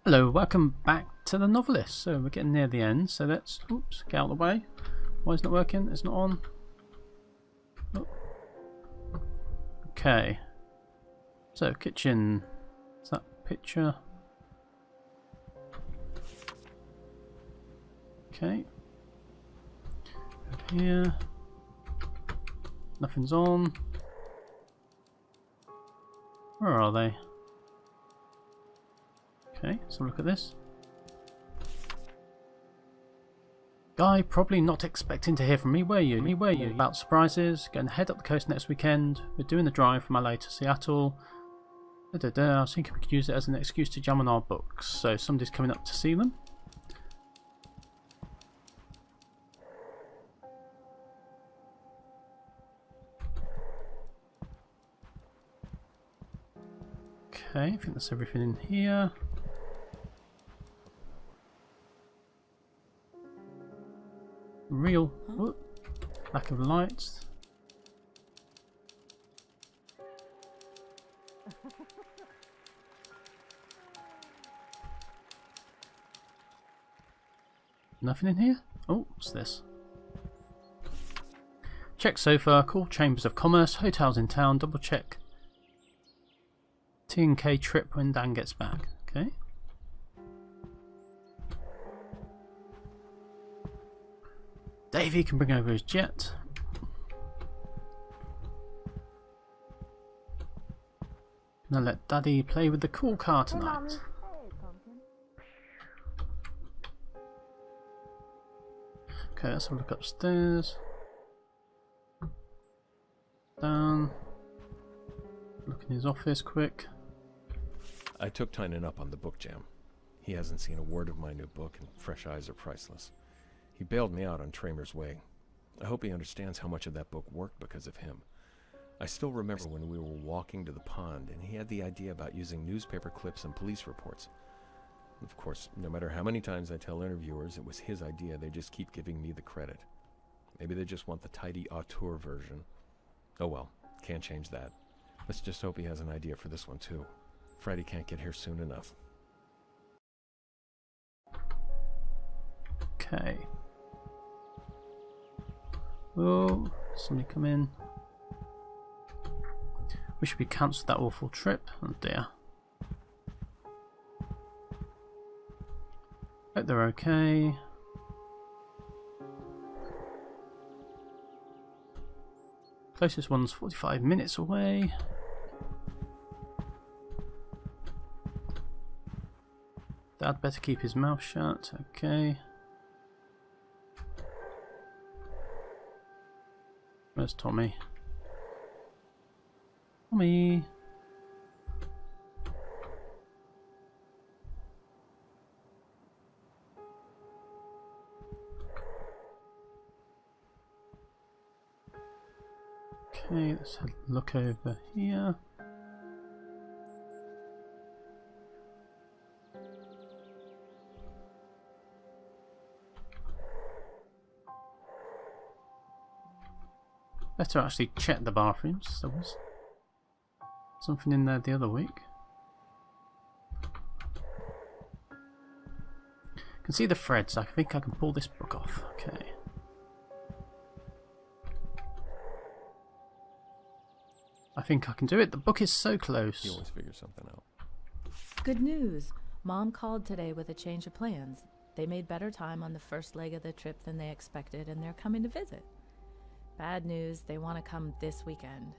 Hello, welcome back to the Novelist. So we're getting near the end, so let's get out of the way. Why is it not working? It's not on. Oh. Okay. So kitchen. Is that picture? Okay. Over here. Nothing's on. Where are they? Okay, so look at this. Guy, probably not expecting to hear from me, were you? About surprises, going to head up the coast next weekend. We're doing the drive from LA to Seattle. I was thinking we could use it as an excuse to jam on our books. So somebody's coming up to see them. Okay, I think that's everything in here. Real lack of lights. Nothing in here? Oh, what's this? Check sofa, call chambers of commerce, hotels in town, double check T&K trip when Dan gets back. Okay. Davey can bring over his jet. Gonna let Daddy play with the cool car tonight. Okay, let's have a look upstairs. Down. Look in his office quick. I took Tynan up on the book jam. He hasn't seen a word of my new book, and fresh eyes are priceless. He bailed me out on Tramer's Way. I hope he understands how much of that book worked because of him. I still remember when we were walking to the pond and he had the idea about using newspaper clips and police reports. Of course, no matter how many times I tell interviewers it was his idea, they just keep giving me the credit. Maybe they just want the tidy auteur version. Oh well, can't change that. Let's just hope he has an idea for this one too. Friday can't get here soon enough. Okay. Oh, somebody come in. Wish we cancelled that awful trip. Oh dear. Hope they're okay. Closest one's 45 minutes away. Dad better keep his mouth shut. Okay. Where's Tommy? Tommy! Okay, let's have a look over here. Better actually check the bathrooms. There was something in there the other week. I can see the threads. I think I can pull this book off. Okay. I think I can do it. The book is so close. He always figures something out. Good news. Mom called today with a change of plans. They made better time on the first leg of the trip than they expected, and they're coming to visit. Bad news, they want to come this weekend.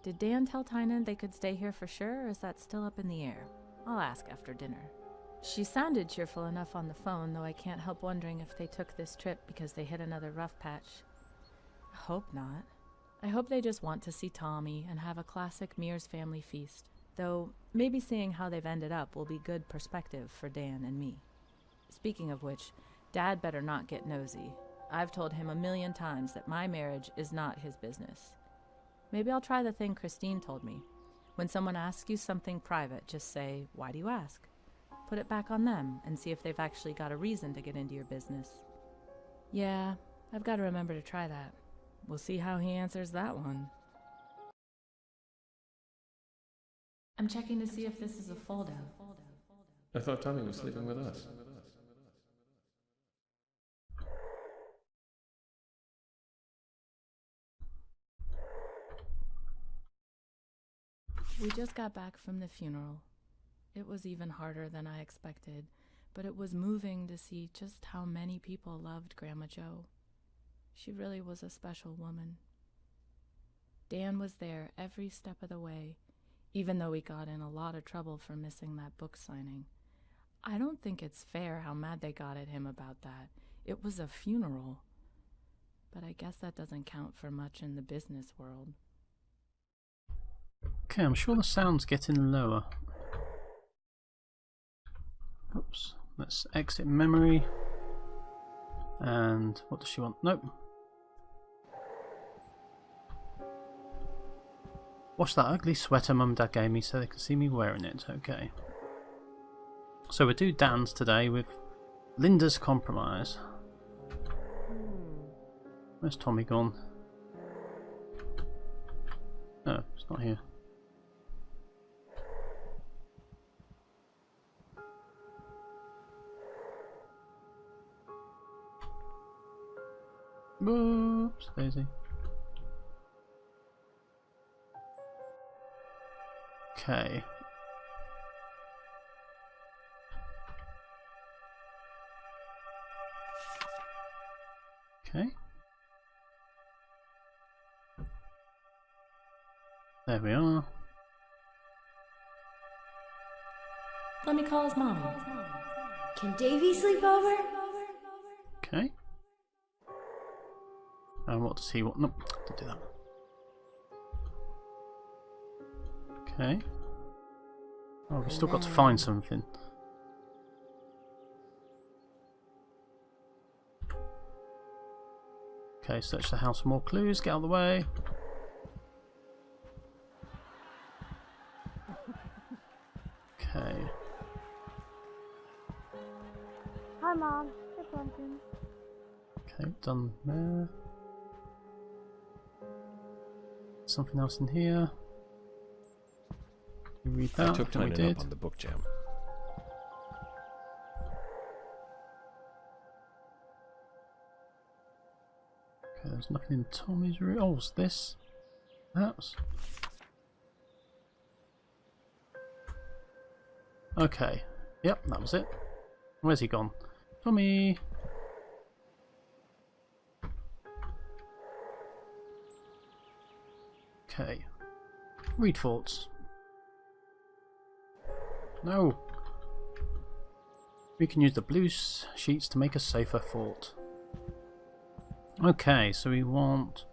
Did Dan tell Tynan they could stay here for sure, or is that still up in the air? I'll ask after dinner. She sounded cheerful enough on the phone, though I can't help wondering if they took this trip because they hit another rough patch. I hope not. I hope they just want to see Tommy and have a classic Mears family feast, though maybe seeing how they've ended up will be good perspective for Dan and me. Speaking of which, Dad better not get nosy. I've told him 1,000,000 times that my marriage is not his business. Maybe I'll try the thing Christine told me. When someone asks you something private, just say, "Why do you ask?" Put it back on them and see if they've actually got a reason to get into your business. Yeah, I've got to remember to try that. We'll see how he answers that one. I'm checking to see if this is a foldout. I thought Tommy was sleeping with us. We just got back from the funeral. It was even harder than I expected, but it was moving to see just how many people loved Grandma Jo. She really was a special woman. Dan was there every step of the way, even though he got in a lot of trouble for missing that book signing. I don't think it's fair how mad they got at him about that. It was a funeral. But I guess that doesn't count for much in the business world. Okay, I'm sure the sound's getting lower. Oops. Let's exit memory. And what does she want? Nope. Wash that ugly sweater Mum and Dad gave me so they can see me wearing it. Okay. So we do Dan's today with Linda's Compromise. Where's Tommy gone? Oh, it's not here. Oops, Daisy. Okay. Okay. There we are. Let me call his mommy. Can Davy sleep over? Okay. And what does he want? Nope, don't do that. Okay. Oh, we've still got to find something. Okay, search the house for more clues. Get out of the way. Okay. Hi, Mom. It's Pumpkin. Okay, done there. Something else in here. You read that? I took I think we Tynan did. up on the book jam. Okay, there's nothing in Tommy's room. Oh, what's this? Perhaps. Okay. Yep, that was it. Where's he gone? Tommy! Okay. Read thoughts. No! We can use the blue sheets to make a safer fort. Okay, so we want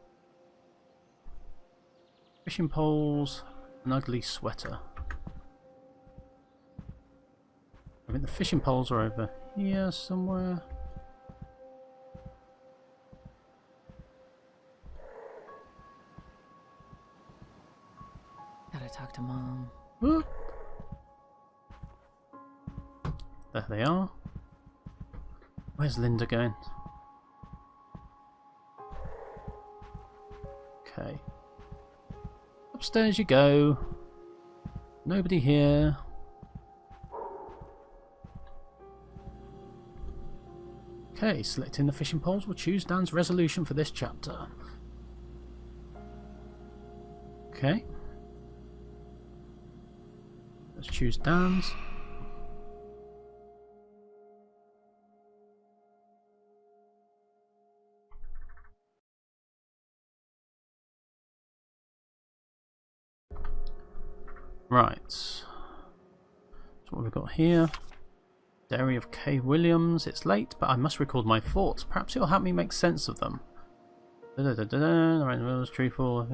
fishing poles, an ugly sweater. I think the fishing poles are over here somewhere. Gotta talk to Mom. Whoop. There they are. Where's Linda going? Okay. Upstairs you go. Nobody here. Okay, selecting the fishing poles will choose Dan's resolution for this chapter. Okay. Let's choose Dan's. Right. So what we've got here. Diary of K. Williams. It's late, but I must record my thoughts. Perhaps it'll help me make sense of them. Truthful.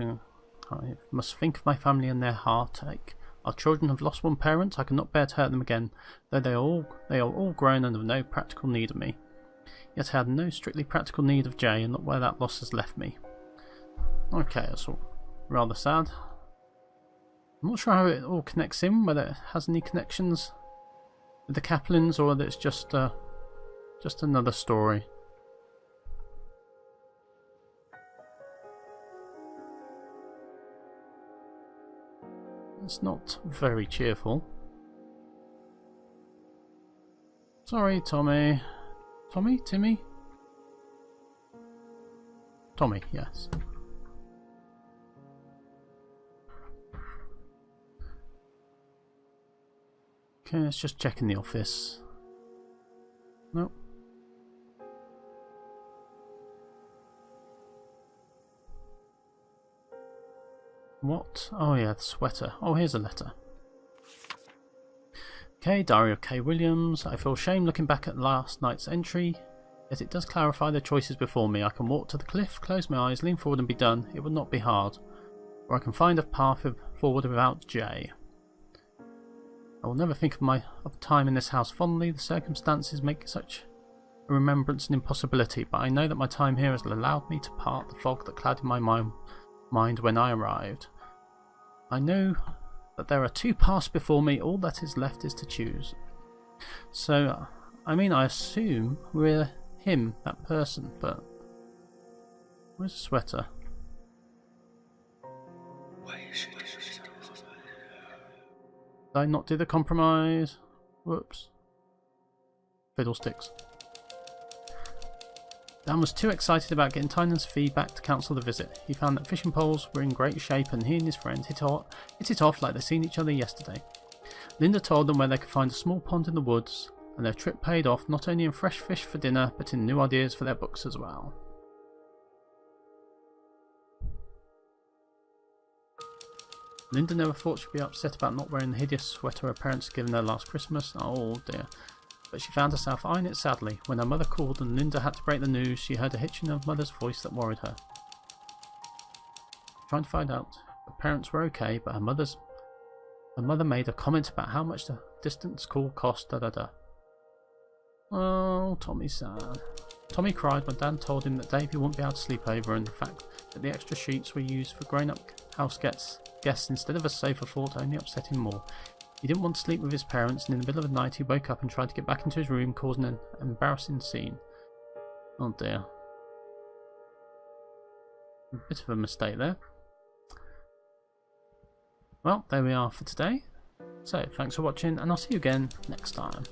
I must think of my family and their heartache. Our children have lost one parent. I cannot bear to hurt them again, though they are all grown and have no practical need of me. Yet I had no strictly practical need of Jay, and not where that loss has left me. Okay, that's all rather sad. I'm not sure how it all connects in, whether it has any connections with the Kaplans or whether it's just another story. It's not very cheerful. Sorry, Tommy. Tommy? Timmy? Tommy, yes. Okay, let's just check in the office. Nope. What? Oh yeah, the sweater. Oh, here's a letter. Okay, Diary of K. Williams. I feel shame looking back at last night's entry, yet it does clarify the choices before me. I can walk to the cliff, close my eyes, lean forward and be done. It would not be hard. Or I can find a path forward without J. I will never think of time in this house fondly. The circumstances make such a remembrance an impossibility, but I know that my time here has allowed me to part the fog that clouded my mind when I arrived. I know that there are 2 paths before me. All that is left is to choose. So, I mean, I assume we're him, that person, but where's the sweater? Did I not do the compromise? Whoops. Fiddlesticks. Dan was too excited about getting Tynan's feedback to cancel the visit. He found that fishing poles were in great shape and he and his friend hit it off like they'd seen each other yesterday. Linda told them where they could find a small pond in the woods, and their trip paid off not only in fresh fish for dinner but in new ideas for their books as well. Linda never thought she'd be upset about not wearing the hideous sweater her parents had given her last Christmas. Oh dear. But she found herself eyeing it sadly. When her mother called and Linda had to break the news, she heard a hitch in her mother's voice that worried her. Trying to find out. The parents were okay, but her mother made a comment about how much the distance call cost. Oh, Tommy's sad. Tommy cried when Dan told him that Davy wouldn't be able to sleep over, and the fact that the extra sheets were used for grown-up house guests instead of a sofa thought only upset him more. He didn't want to sleep with his parents, and in the middle of the night he woke up and tried to get back into his room, causing an embarrassing scene. Oh dear. A bit of a mistake there. Well, there we are for today. So, thanks for watching, and I'll see you again next time.